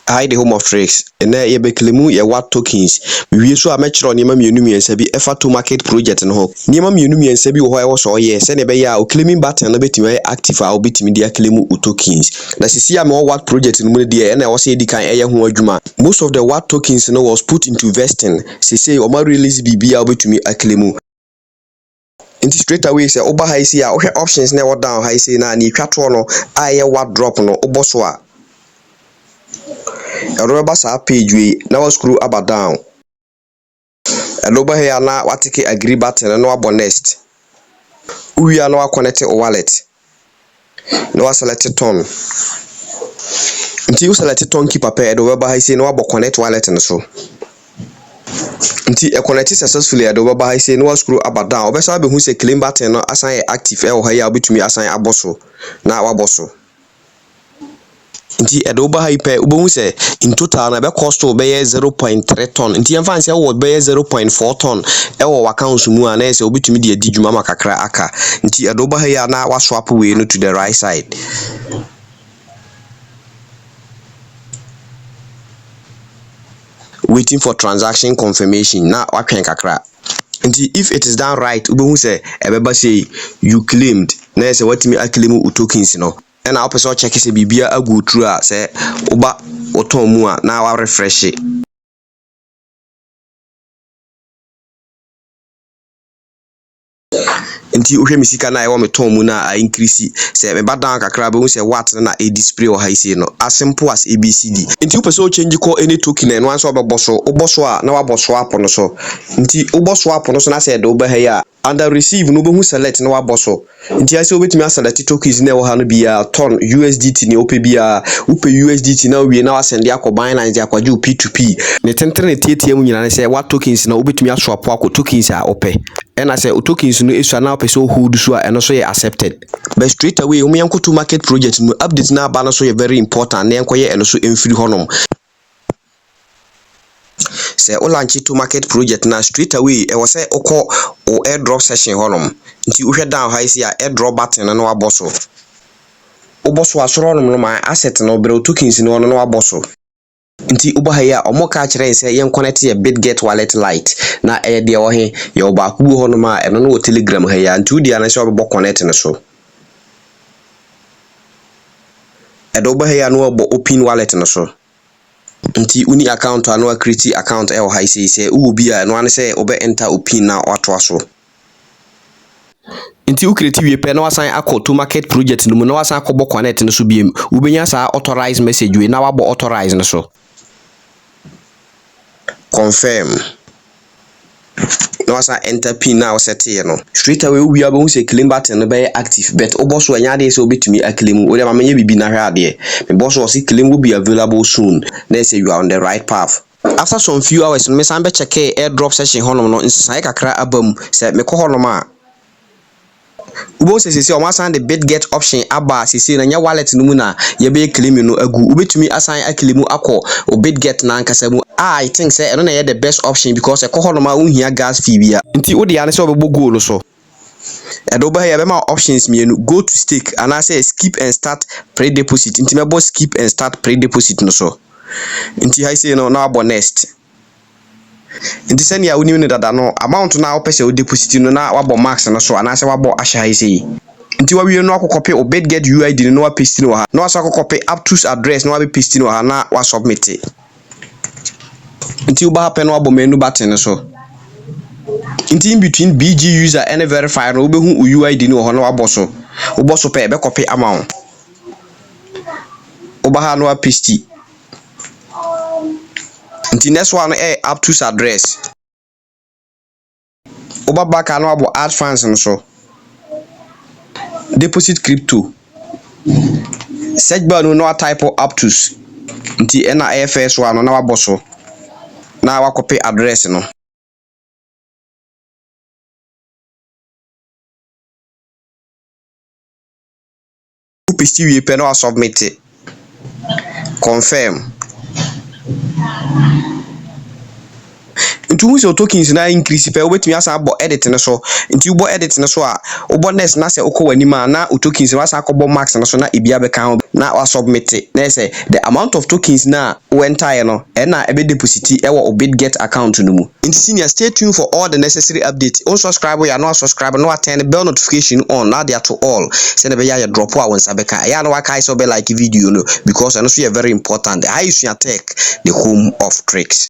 Hi, the home of tricks. And there you be claimu your WAT tokens. We so a metro on your miensa be effort to market project and hope. Nima miensa be why was or yes, and a ya claiming button a bit me active I'll bit media claimu tokens. Na see more WAT project in Mudia and I was say the kind of juma. Most of the WAT tokens was put into vesting. Say or my release be able to me a claimu. Inti straight away say oba high see options never down high say na ni twatro no aye WAT drop no oboso a. Remember sa page we now scroll up down. And over here now what take agree button and no abo next. We are now connected wallet. No select ton. Until you select ton keep a pair over I say no abo connect wallet and so. Until a connect successfully at over I say no scroll up down. Obesa be who say claim button no assign active or here be to me assign aboso. Now aboso. Nti edoba hyper ubohu se in total na be cost to be 0.3 ton nti yemfa nse wo be 0.4 ton e wo accounts mu ana se obitumi de adi dwuma makakra aka nti edoba haya na wa swap we no to the right side waiting for transaction confirmation na watwen kakra nti if it is done right ubohu se ebeba say you claimed na se watimi acclaim tokens no and I'll also check if bibia a go through say oba oton mu a na wa refresh it. Nti ohwe misika na e wo meton mu na increase say me badan kakra be hu say what na e display o high say no as simple as abcd nti upese o change call any token and once oboso a na waboso app no so nti oboso app no so na say de oba ya under receive no be hu select na waboso nti ase obetumi select tokens na e wo ha no bia ton USDT ni ope bia upe USDT na wie na wasend ya ko Binance ya kwaje P2P ne tentere tietie mu nyina say what tokens na obetumi swap akọ tokens a ope and I say tokens no issue now person hold so and also accepted but straight away we yanko to market project no update na ba no so very important na yanko ye and so emfiri honom say o launch to market project na straight away e was say okọ o airdrop session honom nti wo hwe down high say airdrop button na waboso oboso asoro honom no ma asset no bro tokens no no waboso nti uba ya omoka kire se yen connect ye BitGet wallet lite na e de wo he ye oba ku ho no ma eno no Telegram ha ya nti udi ana se obo connect ne so e do ba ya no obo open wallet ne so nti uni account anu create account e wo ha se u bi a no an se obe enter open na wato so nti u create we pe na wasan akọ to market project no mu na wasan akọ connect ne so biem u benya sa authorize message we na wabo authorize ne so confirm no asa enter pin now set here no straight away we are going to claim button no be active but oboso anya dey say obetumi acclaim we dem amanye bibi na hwe ade me boss was claim will be available soon na say you are on the right path after some few hours me san be check airdrop session honom no insai kakra abam say me ko honom a ubo say o ma san the BitGet option aba say na nya wallet no mu na ye be claim no agu ubetumi assign acclaim akọ o BitGet na nkasa mu I think say eno na the best option because e koho no ma unhia gas fee bia nti wo de ane say obebo goal so e do ba here be ma options mienu go to stake and I say skip and start pre-deposit nti mebo skip and start pre-deposit no so nti I say no na abo next nti say na woni ni dada no amount na wo pese o deposit no na wabo max no so and I say wabo ahya I say nti wa wie no akokopy o BitGet UID no wa paste no ha no asa akokopy up to address no wa be paste no ha na wa submit it nti uba happen wabo menu button so nti in between BG user and verify no obehu UID no ho na wabo so obo so pe be copy amount oba ha no paste nti next one up to address oba back no wabo add funds no so deposit crypto search bar no type up to nti na AFS one na wabo so na wa copy address no paste we pe na submit it confirm nti hu se tokens na increase pe obetumi asa abo edit ne so nti ubo edit ne so a ubo next na se uko wani ma na tokens na asa akobo max ne so na ebia be kan na wa submit na say the amount of tokens na wenta no na ebe deposit e wo Bitget account no mu. Inti senior, stay tuned for all the necessary updates. On subscribe ya no subscribe no turn the bell notification on now there to all. Send be ya drop wa won sabeka. Ya no wa kai so be like video no because I know so very important. How you tech, the home of tricks.